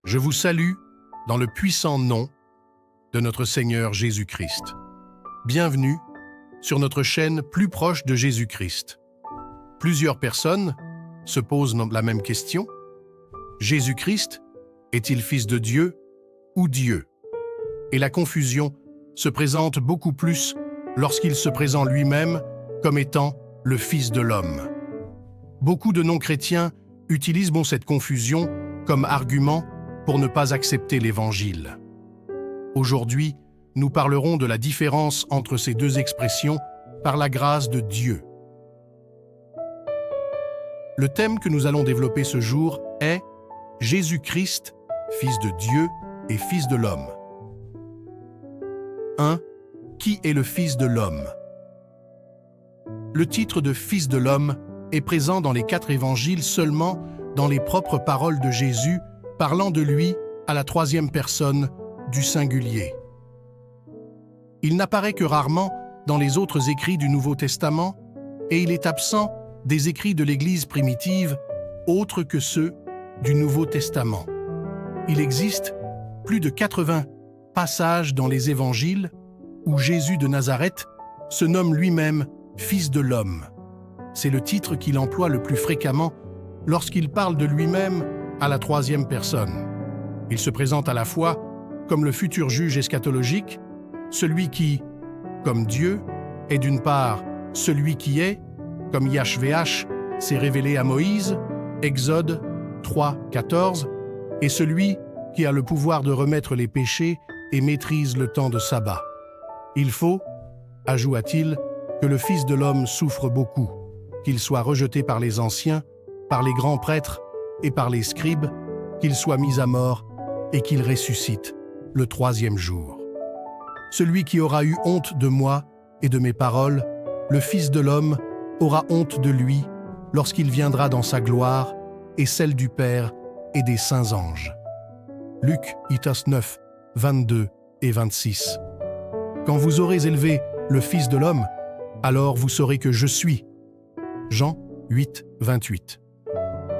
Je vous salue dans le puissant nom de notre Seigneur Jésus-Christ. Bienvenue sur notre chaîne Plus proche de Jésus-Christ. Plusieurs personnes se posent la même question. Jésus-Christ est-il fils de Dieu ou Dieu? Et la confusion se présente beaucoup plus lorsqu'il se présente lui-même comme étant le Fils de l'homme. Beaucoup de non-chrétiens utilisent cette confusion comme argument pour ne pas accepter l'Évangile. Aujourd'hui, nous parlerons de la différence entre ces deux expressions par la grâce de Dieu. Le thème que nous allons développer ce jour est « Jésus-Christ, Fils de Dieu et Fils de l'homme ». 1. Qui est le Fils de l'homme? Le titre de Fils de l'homme est présent dans les 4 évangiles seulement dans les propres paroles de Jésus, parlant de lui à la 3e personne du singulier. Il n'apparaît que rarement dans les autres écrits du Nouveau Testament et il est absent des écrits de l'Église primitive autres que ceux du Nouveau Testament. Il existe plus de 80 passages dans les évangiles où Jésus de Nazareth se nomme lui-même Fils de l'homme. C'est le titre qu'il emploie le plus fréquemment lorsqu'il parle de lui-même à la 3e personne. Il se présente à la fois comme le futur juge eschatologique, celui qui, comme Dieu, est d'une part celui qui est, comme Yahshvéach s'est révélé à Moïse, Exode 3, 14, et celui qui a le pouvoir de remettre les péchés et maîtrise le temps de sabbat. Il faut, ajoute-t-il, que le Fils de l'homme souffre beaucoup, qu'il soit rejeté par les anciens, par les grands prêtres et par les scribes, qu'il soit mis à mort et qu'il ressuscite le 3e jour. Celui qui aura eu honte de moi et de mes paroles, le Fils de l'homme aura honte de lui lorsqu'il viendra dans sa gloire et celle du Père et des saints anges. Luc 9, 22 et 26. Quand vous aurez élevé le Fils de l'homme, alors vous saurez que je suis. Jean 8, 28.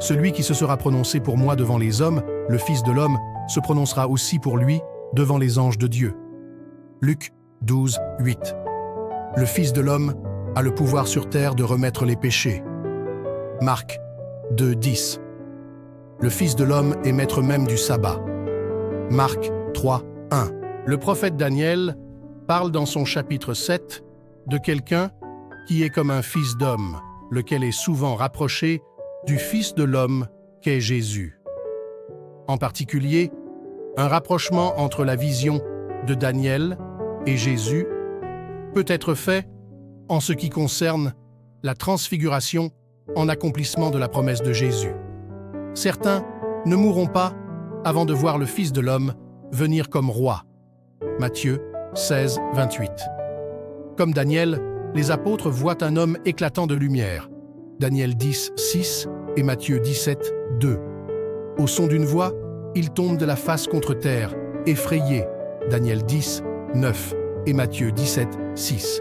Celui qui se sera prononcé pour moi devant les hommes, le Fils de l'homme, se prononcera aussi pour lui devant les anges de Dieu. Luc 12, 8. Le Fils de l'homme a le pouvoir sur terre de remettre les péchés. Marc 2, 10. Le Fils de l'homme est maître même du sabbat. Marc 3, 1. Le prophète Daniel parle dans son chapitre 7 de quelqu'un qui est comme un fils d'homme, lequel est souvent rapproché du Fils de l'homme qu'est Jésus. En particulier, un rapprochement entre la vision de Daniel et Jésus peut être fait en ce qui concerne la transfiguration en accomplissement de la promesse de Jésus. Certains ne mourront pas avant de voir le Fils de l'homme venir comme roi. Matthieu 16, 28. Comme Daniel, les apôtres voient un homme éclatant de lumière. Daniel 10, 6 et Matthieu 17, 2. Au son d'une voix, ils tombent de la face contre terre, effrayés. Daniel 10, 9 et Matthieu 17, 6.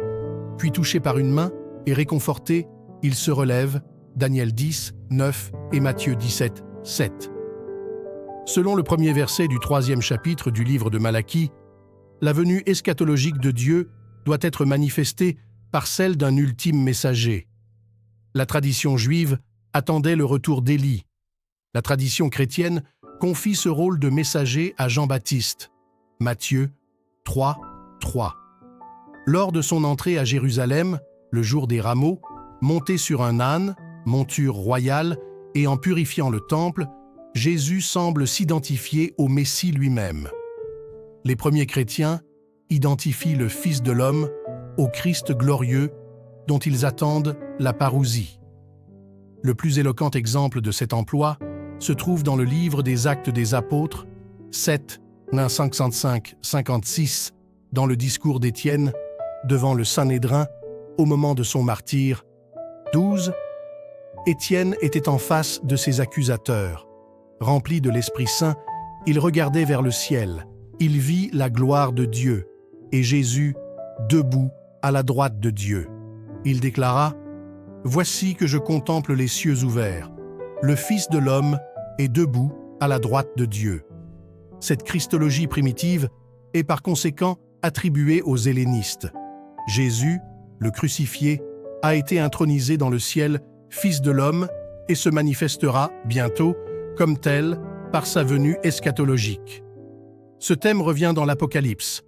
Puis touchés par une main et réconfortés, ils se relèvent. Daniel 10, 9 et Matthieu 17, 7. Selon le premier verset du 3e chapitre du livre de Malachie, la venue eschatologique de Dieu doit être manifestée par celle d'un ultime messager. La tradition juive attendait le retour d'Élie. La tradition chrétienne confie ce rôle de messager à Jean-Baptiste. Matthieu 3, 3. Lors de son entrée à Jérusalem, le jour des rameaux, monté sur un âne, monture royale, et en purifiant le temple, Jésus semble s'identifier au Messie lui-même. Les premiers chrétiens identifient le Fils de l'homme au Christ glorieux dont ils attendent la parousie. Le plus éloquent exemple de cet emploi se trouve dans le livre des Actes des Apôtres, 7, 55-56, dans le discours d'Étienne, devant le Sanhédrin, au moment de son martyre. 12. Étienne était en face de ses accusateurs. Rempli de l'Esprit Saint, il regardait vers le ciel. Il vit la gloire de Dieu, et Jésus, debout à la droite de Dieu. Il déclara « Voici que je contemple les cieux ouverts. Le Fils de l'homme est debout à la droite de Dieu. » Cette christologie primitive est par conséquent attribuée aux hellénistes. Jésus, le crucifié, a été intronisé dans le ciel, Fils de l'homme, et se manifestera bientôt comme tel par sa venue eschatologique. Ce thème revient dans l'Apocalypse.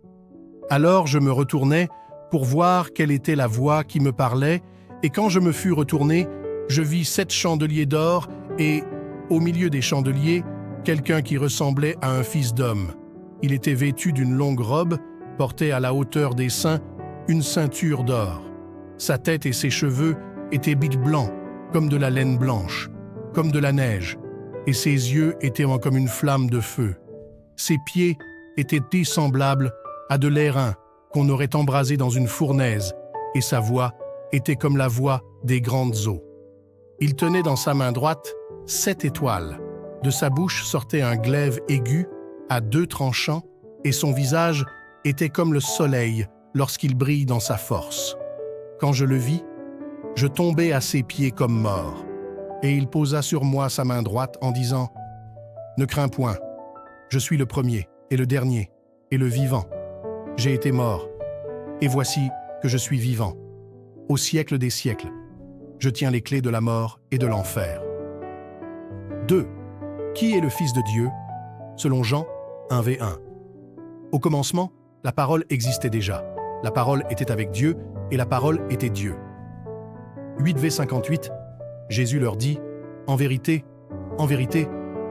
Alors je me retournai pour voir quelle était la voix qui me parlait, et quand je me fus retourné, je vis 7 chandeliers d'or et, au milieu des chandeliers, quelqu'un qui ressemblait à un fils d'homme. Il était vêtu d'une longue robe, portait à la hauteur des seins une ceinture d'or. Sa tête et ses cheveux étaient blancs, comme de la laine blanche, comme de la neige, et ses yeux étaient comme une flamme de feu. Ses pieds étaient semblables à de l'airain qu'on aurait embrasé dans une fournaise, et sa voix était comme la voix des grandes eaux. Il tenait dans sa main droite 7 étoiles. De sa bouche sortait un glaive aigu à 2 tranchants, et son visage était comme le soleil lorsqu'il brille dans sa force. Quand je le vis, je tombai à ses pieds comme mort, et il posa sur moi sa main droite en disant « Ne crains point, je suis le premier et le dernier et le vivant. J'ai été mort, et voici que je suis vivant. Au siècle des siècles, je tiens les clés de la mort et de l'enfer. » 2. Qui est le Fils de Dieu? Selon Jean 1:1. Au commencement, la parole existait déjà. La parole était avec Dieu, et la parole était Dieu. 8:58, Jésus leur dit « En vérité,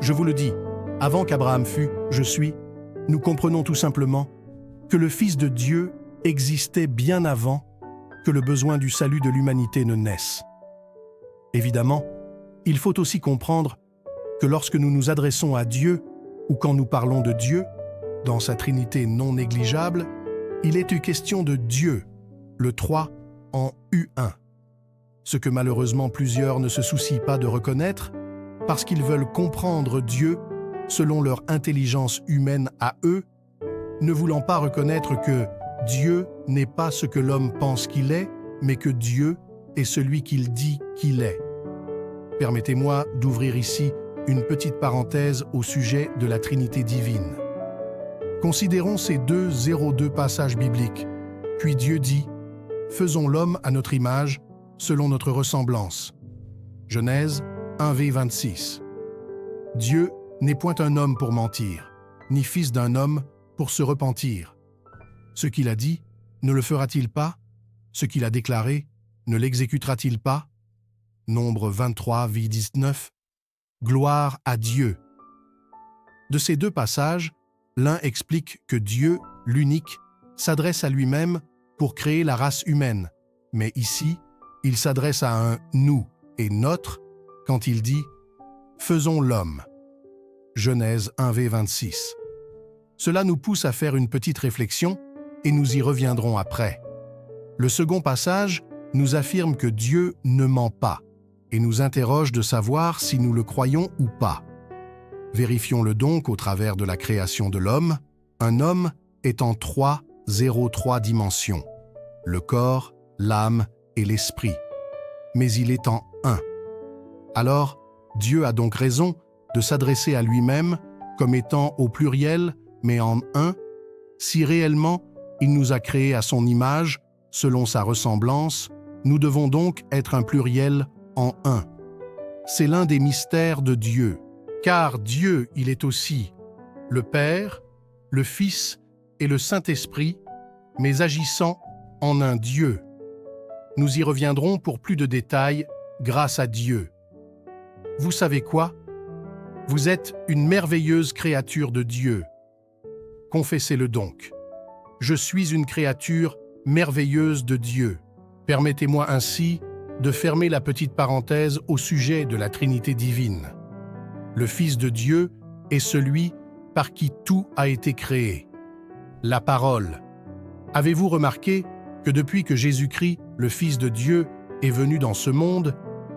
je vous le dis, avant qu'Abraham fût, je suis », nous comprenons tout simplement que le Fils de Dieu existait bien avant que le besoin du salut de l'humanité ne naisse. Évidemment, il faut aussi comprendre que lorsque nous nous adressons à Dieu ou quand nous parlons de Dieu, dans sa Trinité non négligeable, il est une question de Dieu, le 3 en U1. Ce que malheureusement plusieurs ne se soucient pas de reconnaître parce qu'ils veulent comprendre Dieu selon leur intelligence humaine à eux, ne voulant pas reconnaître que Dieu n'est pas ce que l'homme pense qu'il est, mais que Dieu est celui qu'il dit qu'il est. Permettez-moi d'ouvrir ici une petite parenthèse au sujet de la Trinité divine. Considérons ces 2 passages bibliques. Puis Dieu dit « Faisons l'homme à notre image, selon notre ressemblance. » Genèse 1:26. Dieu n'est point un homme pour mentir, ni fils d'un homme pour se repentir. Ce qu'il a dit, ne le fera-t-il pas? Ce qu'il a déclaré, ne l'exécutera-t-il pas? Nombre 23:19. Gloire à Dieu. De ces 2 passages, l'un explique que Dieu, l'unique, s'adresse à lui-même pour créer la race humaine, mais ici, il s'adresse à un « nous » et « notre » quand il dit « Faisons l'homme ». Genèse 1:26. Cela nous pousse à faire une petite réflexion et nous y reviendrons après. Le second passage nous affirme que Dieu ne ment pas et nous interroge de savoir si nous le croyons ou pas. Vérifions-le donc au travers de la création de l'homme. Un homme est en 3 dimensions, le corps, l'âme et l'esprit, mais il est en 1. Alors, Dieu a donc raison de s'adresser à lui-même comme étant au pluriel, mais en 1, si réellement il nous a créés à son image, selon sa ressemblance, nous devons donc être un pluriel en 1. C'est l'un des mystères de Dieu, car Dieu, il est aussi le Père, le Fils et le Saint-Esprit, mais agissant en un Dieu. Nous y reviendrons pour plus de détails grâce à Dieu. Vous savez quoi? Vous êtes une merveilleuse créature de Dieu. Confessez-le donc. Je suis une créature merveilleuse de Dieu. Permettez-moi ainsi de fermer la petite parenthèse au sujet de la Trinité divine. Le Fils de Dieu est celui par qui tout a été créé. La parole. Avez-vous remarqué que depuis que Jésus-Christ, le Fils de Dieu, est venu dans ce monde,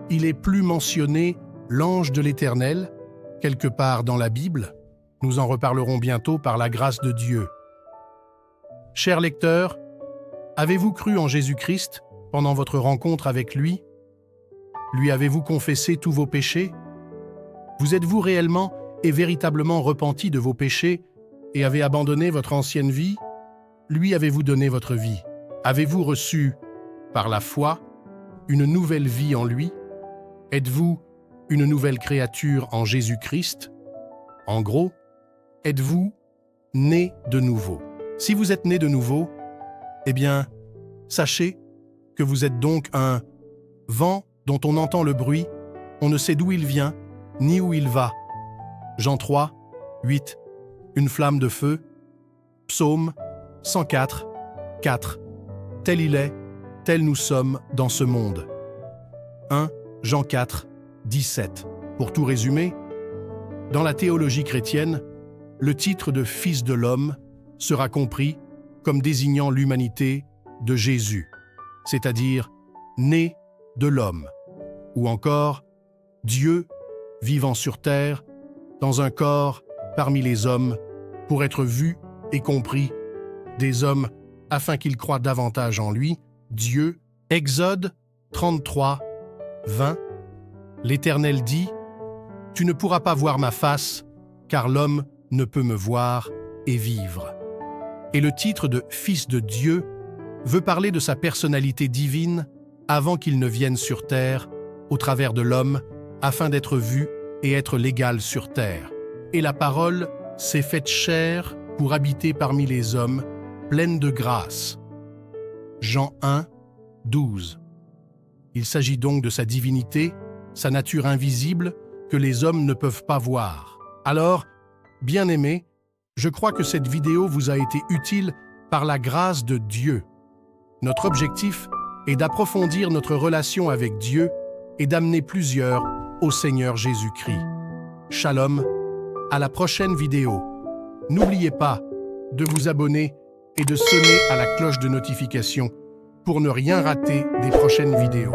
il est plus mentionné l'ange de l'Éternel, quelque part dans la Bible? Nous en reparlerons bientôt par la grâce de Dieu. Chers lecteurs, avez-vous cru en Jésus-Christ pendant votre rencontre avec lui? Lui avez-vous confessé tous vos péchés? Vous êtes-vous réellement et véritablement repenti de vos péchés et avez abandonné votre ancienne vie? Lui avez-vous donné votre vie? Avez-vous reçu, par la foi, une nouvelle vie en lui? Êtes-vous une nouvelle créature en Jésus-Christ? En gros, êtes-vous né de nouveau? Si vous êtes né de nouveau, eh bien, sachez que vous êtes donc un vent dont on entend le bruit, on ne sait d'où il vient, ni où il va. Jean 3, 8. Une flamme de feu. Psaume 104, 4. Tel il est, tel nous sommes dans ce monde. 1 Jean 4, 17. Pour tout résumer, dans la théologie chrétienne, le titre de Fils de l'homme sera compris comme désignant l'humanité de Jésus, c'est-à-dire né de l'homme, ou encore Dieu vivant sur terre, dans un corps parmi les hommes, pour être vu et compris des hommes afin qu'ils croient davantage en lui, Dieu. Exode 33, 20. L'Éternel dit, « Tu ne pourras pas voir ma face, car l'homme ne peut me voir et vivre. » Et le titre de Fils de Dieu veut parler de sa personnalité divine avant qu'il ne vienne sur terre, au travers de l'homme, afin d'être vu et être l'égal sur terre. Et la parole s'est faite chair pour habiter parmi les hommes, pleine de grâce. Jean 1, 12. Il s'agit donc de sa divinité, sa nature invisible, que les hommes ne peuvent pas voir. Alors, bien-aimés, je crois que cette vidéo vous a été utile par la grâce de Dieu. Notre objectif est d'approfondir notre relation avec Dieu et d'amener plusieurs au Seigneur Jésus-Christ. Shalom, à la prochaine vidéo. N'oubliez pas de vous abonner et de sonner à la cloche de notification pour ne rien rater des prochaines vidéos.